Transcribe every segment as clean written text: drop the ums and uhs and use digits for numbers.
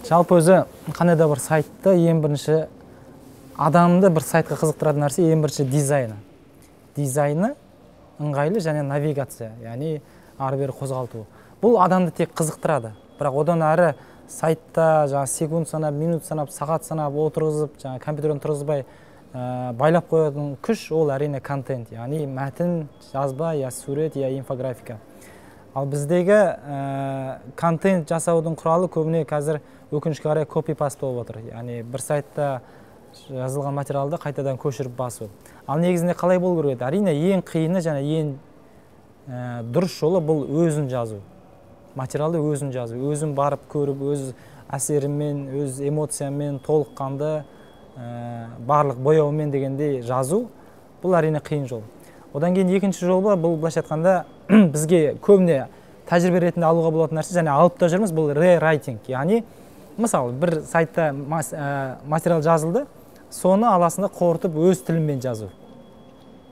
Жалпы өзі қандай да бір сайтты ең бірінші адамды бір сайтқа қызықтыратын нәрсе ең бірінші дизайны. Дизайны ыңғайлы және навигация, яғни ары-бері қозғалту. Бұл адамды тек қызықтырады. Бірақ одан әрі сайтта секунд санап, минут санап, сағат санап отырғызып, компьютерден тұрғызбай байлап қоятын күш ол әрине контент, яғни мәтін, жазба, я сурет, я инфографика. Ал біздегі контент жасаудың құралы көбіне қазір өкінішке қарай копи-паст болып отыр. Яғни бір сайтта жазылған материалды қайтадан көшіріп басу. Ал негізінде қалай болу керек? Әрине ең қиыны және ең дұрыс жолы бұл өзін жазу. Материалды өзін жазу, өзін барып көріп, өз әсерімен, өз эмоциямен толыққанды барлық бояумен дегенде жазу, бұл әрине қиын жол. Одан кейін екінші жол бұл былайша айтқанда бізге көбіне тәжірибе ретінде алуға болатын нәрсе, және алып та жүрміз, бұл рерайтинг. Яғни мысалы бір сайтта материал жазылды, соны аласында қорытып өз тілімен жазу.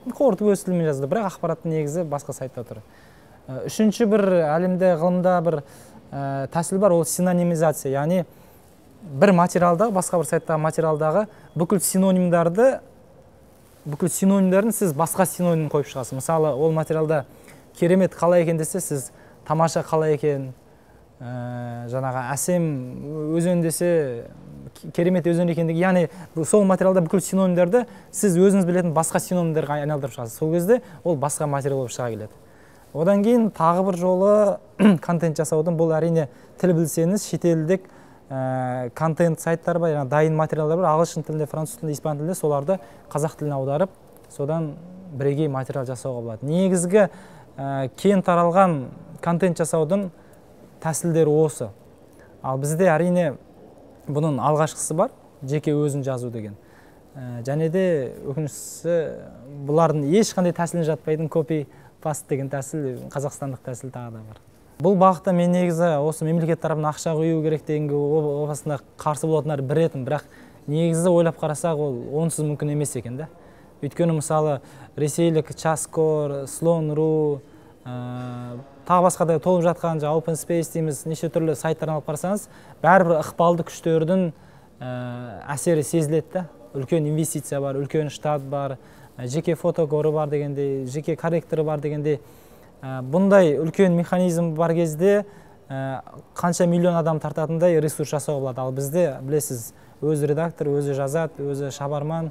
Қорытып өз тілімен жазды, бірақ ақпараттың негізі басқа сайтта тұр. Үшінші бір әлемде ғылымда бір тәсіл бар, ол синонимизация. Яғни бір материалдағы, басқа бір сайттағы материалдағы бүкіл синонимдарын сіз басқа синоним қойып шығасыз. Мысалы, ол материалда керемет қалай екен десе, сіз тамаша қалай екен, жаңағы әсем өзен десе, керемет өзен екендігі. Яғни сол материалда бүкіл синонимдерді сіз өзіңіз білетін басқа синонимдерге айналдырып шығасыз. Сол кезде ол басқа материал болып шыға келеді. Одан кейін тағы бір жолы контент жасаудың, бұл әрине тіл білсеңіз, шетелдік контент сайттар бар, дайын материалдар бар, ағылшын тілінде, француз тілінде, испан тілінде, соларды қазақ тіліне аударып, содан бірегей материал жасауға болады. Негізгі кең таралған контент жасаудың тәсілдері осы. Ал бізде әрине бұның алғашқысы бар, жеке өзін жазу деген. Және де өкініштісі бұлардың ешқандай тәсіліне жатпайтын копи-паст деген тәсіл, қазақстандық тәсіл тағы да бар. Бұл бағытта мен негізі осы мемлекет тарапынан ақша құю керек дегенге опасында қарсы болатындар бір ретім, бірақ негізі ойлап қарасақ ол онсыз мүмкін емес екен да. Өйткені мысалы ресейлік Часкор, Слон.ру, тағы басқа да толып жатқан Open Space дейміз, неше түрлі сайттарын алып қарасаңыз, бәрібір ықпалды күштердің әсері сезіледі. Үлкен инвестиция бар, үлкен штат бар, жеке фотокоры бар дегенде, жеке корректоры бар дегенде, бұндай үлкен механизм бар кезде қанша миллион адам тартатындай ресурс жасауға болады. Ал бізде білесіз, өзі редактор, өзі жазады, өзі шабарман,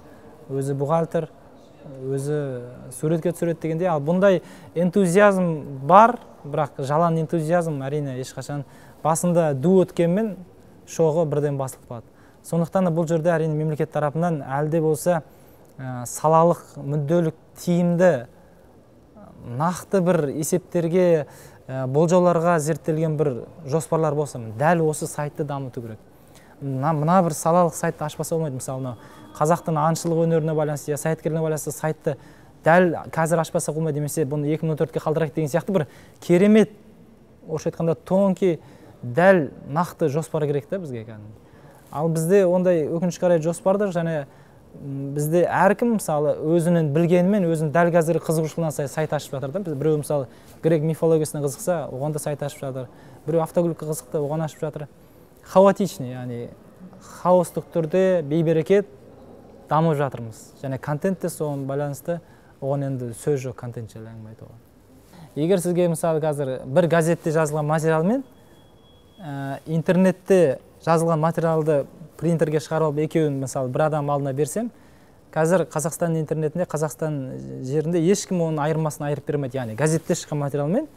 өзі бухгалтер, өзі суретке түсіреді дегенде, ал бұндай энтузиазм бар, бірақ жалан энтузиазм әрине ешқашан басында ду өткенмен шоғы бірден басылып қалады. Сондықтан да бұл жерде әрине мемлекет тарапынан әлде болса салалық, мүдделік, тиімді, нақты бір есептерге, болжауларға зерттелген бір жоспарлар болса, дәл осы сайтты дамыту керек. Мына бір салалық сайтты ашпаса болмайды. Мысалы, қазақтың аңшылық өнеріне байланысты, сайткерлігіне байланысты сайтты дәл қазір ашпаса болмайды, немесе бұны 2014-ке қалдырайық деген сияқты бір керемет, орысша айтқанда тонкий, дәл нақты жоспар керек та бізге. Ал бізде ондай өкінішке қарай жоспар да, және бізде әркім мысалы өзінің білгенімен, өзінің дәл қазіргі қызығушылығына сай сайт ашып жатыр да. Біреу мысалы грек мифологиясына қызықса, оған да сайт ашып жатыр. Біреу автокөлікке қызықты, оған ашып жатыр. Хаотичный, яғни хаостық түрде бейберекет дамып жатырмыз. Және контент те соған байланысты, оған енді сөз жоқ, контент жайлы әңгіме айтуға. Егер сізге мысалы қазір бір газетте жазылған материалмен интернетте жазылған материалды принтерге шығарып екеуін мысалы бір адам алдына берсем, қазір Қазақстан интернетінде, Қазақстан жерінде ешкім оның айырмасын айырып бермейді. Яғни газетте шыққан материал мен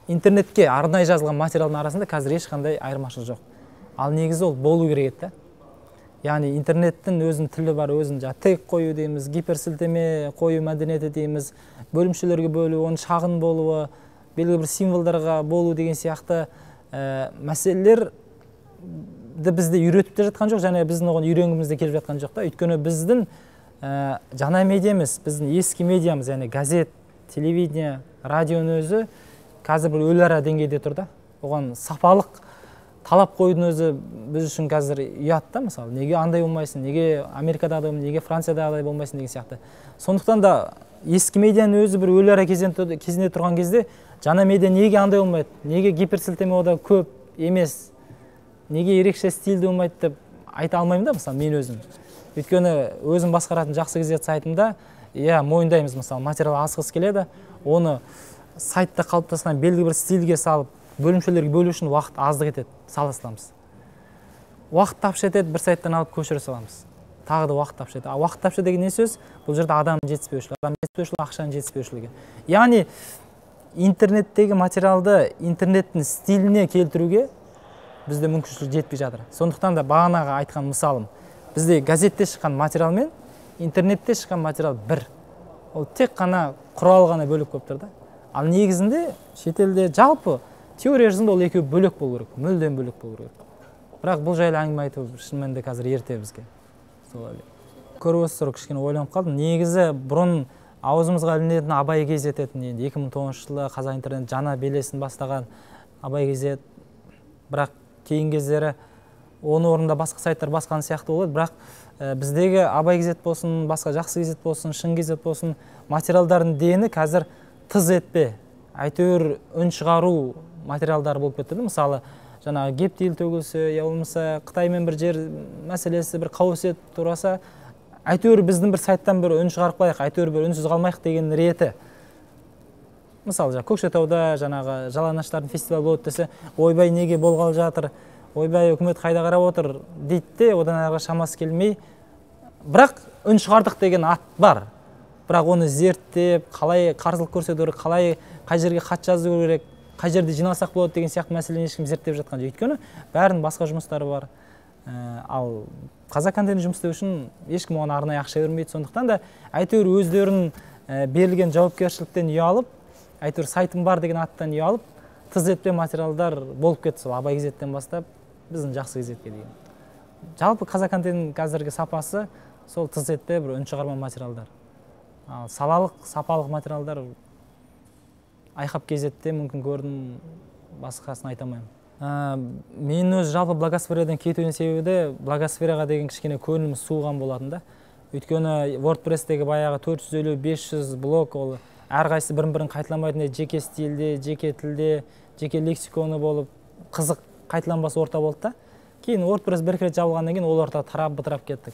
интернетке арнайы жазылған материалдың арасында қазір ешқандай айырмашылық жоқ. Ал негізі ол болу керек еді. Яғни интернеттің өзінің тілі бар, өзінің тег қою дейміз, гиперсілтеме қою мәдениеті дейміз, бөлімшелерге бөлу, оның шағын болуы, белгілі бір символдарға болу деген сияқты мәселелер бізді үйретіп те жатқан жоқ, және біздің оған үйренгімізде келіп жатқан жоқ та. Өйткені біздің жаңа медиа емес, біздің ескі медиамыз, яғни газет, телевидение, радионың өзі қазір бір өліара деңгейде тұр да. Оған сапалық талап қойдың өзі біз үшін қазір ұят та, мысалы. Неге андай болмайсың, неге Америкада, неге Францияда болмайсың деген сияқты. Сондықтан да ескі медианың өзі бір өліара кезінде тұрған кезде жаңа медиа неге андай болмайды, неге гиперсілтеме ода көп емес, неге ерекше стильді болмайды деп айта алмаймын да, мысалы мен өзім. Өйткені өзім басқаратын жақсы газет сайтымда, иә, мойындаймыз, мысалы материал асығыс келеді, оны сайтта қалыптасқан белгілі бір стильге салып, бөлімшелерге бөлу үшін уақыт аздық етеді, сала саламыз. Уақыт тапшы етеді, бір сайттан алып көшіре саламыз. Тағы да уақыт тапшы етеді. Уақыт тапшы деген не сөз? Бұл жерде адам жетіспеушілігі, ақшаның жетіспеушілігі. Яғни интернеттегі материалды интернеттің стиліне келтіруге бізде мүмкіншілік жетпей жатыр. Сондықтан да бағанағы айтқан мысалым, бізде газетте шыққан материал мен интернетте шыққан материал бір. Ол тек қана құрал ғана бөлек болып тұр да. Ал негізінде шетелде жалпы теория жүзінде ол екеуі бөлек болу керек, мүлдем бөлек болу керек. Бірақ бұл жайлы әңгіме айту шын мәнінде қазір ерте бізге. Көріп отырсыз, кішкене ойланып қалдым. Негізі бұрын аузымызға ілінетін Абай газет еді. 2009 жылы Қазақ интернет жаңа белесін бастаған Абай газет. Бірақ кейін кездері оның орнында басқа сайттар басқан сияқты болады. Бірақ біздегі Абай газет болсын, басқа жақсы газет болсын, шын газет болсын, материалдардың дені қазір тыз етпе, әйтеуір үн шығару материалдары болып кетті. Мысалы, жаңағы гептил төгілсе, я болмаса Қытаймен бір жер мәселесі, бір қауесет тураса, әйтеуір біздің бір сайттан бір үн шығарып қояйық, әйтеуір бір үнсіз қалмайық деген реті. Мысалы, Көкшетауда жаңағы жалаңаштардың фестивалі болады десе, ойбай неге болғалы жатыр, ойбай үкімет қайда қарап отыр дейді де, одан әрі шамасы келмей. Бірақ үн шығардық деген ат бар. Бірақ оны зерттеп, қалай қарсылық көрсету керек, қалай қай жерге хат жазу керек, қай жерде жиналсақ болады деген сияқты мәселені ешкім зерттеп жатқан жоқ. Өйткені бәрінің басқа жұмыстары бар. Ал Қазақ контент жұмыс істеу үшін ешкім оған арнайы ақша бермейді. Сондықтан да әйтеуір өздерінің берілген жауапкершіліктен ұялып, әйтеуір сайтым бар деген аттан ұялып, тыз етпе материалдар болып кетті. Сол Абай газеттен бастап біздің жақсы газетке деген. Жалпы Қазақ контент қазіргі сапасы сол тыз етпе бір үн шығарма материалдар. Ал салалық, сапалық материалдар айқап кезетте мүмкін көрдім, басқасын айта алмаймын. Мен өз жалпы блогосферадан кетудің себебі блогосфераға деген кішкене көңілім суыған болатын да. Өйткені WordPress-тегі баяғы 450-500 блог, ол әрқайсысы бірін-бірін қайталамайтын, жеке стильде, жеке тілде, жеке лексиконы болып, қызық қайталанбас орта болды да. Кейін WordPress бір рет жабылғаннан кейін ол орта тарап бытырап кеттік.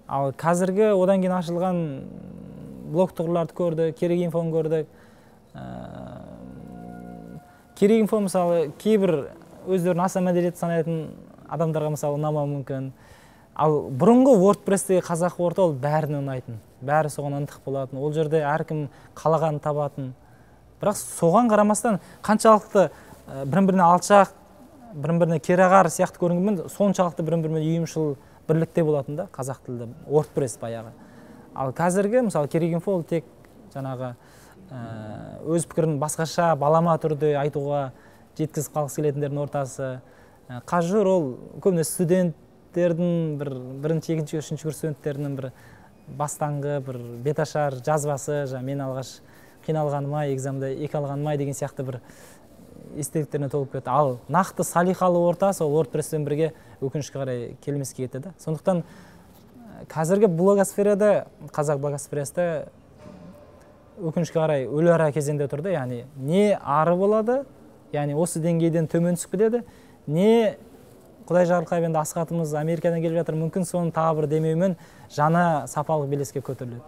Ал қазіргі одан кейін ашылған блог тұғырларды көрдік, керек инфоны көрдік. Керек инфо мысалы кейбір өздерін аса мәдениетті санайтын адамдарға мысалы ұнамауы мүмкін. Ал бұрынғы WordPress-тегі қазақы орта ол бәріне ұнайтын, бәрі соған ынтық болатын, ол жерде әркім қалағанын табатын. Бірақ соған қарамастан қаншалықты бірін-біріне алшақ, бірін-біріне керағар сияқты көрінгенмен, соншалықты бірін-біріне үйімшіл бірлікте болатын да қазақ тілді WordPress баяғы. Ал қазіргі мысалы керек инфо ол тек жаңағы өз пікірін басқаша балама түрде айтуға жеткізіп қалғысы келетіндердің ортасы. Қажыр ол көбіне студенттердің бірінші, екінші, үшінші курс студенттерінің бір бастаңғы бір беташар жазбасы, мен алғаш қиналғаныма, экзаменде 2 алғаныма деген сияқты бір естеліктеріне толып кетті. Ал нақты салиқалы орта сол WordPress-пен бірге өкінішке қарай келмеске кетті. Сондықтан қазіргі блогосферада, қазақ блогосферасында өкінішке қарай өлі ара кезеңде тұрды. Яғни не ары болады, яғни осы деңгейден төмен түсіп кетеді, не Құдай жарылқап енді асхатымыз Америкадан келіп жатыр, мүмкін соның тағы бір демеуімен жаңа сапалық белеске көтеріледі.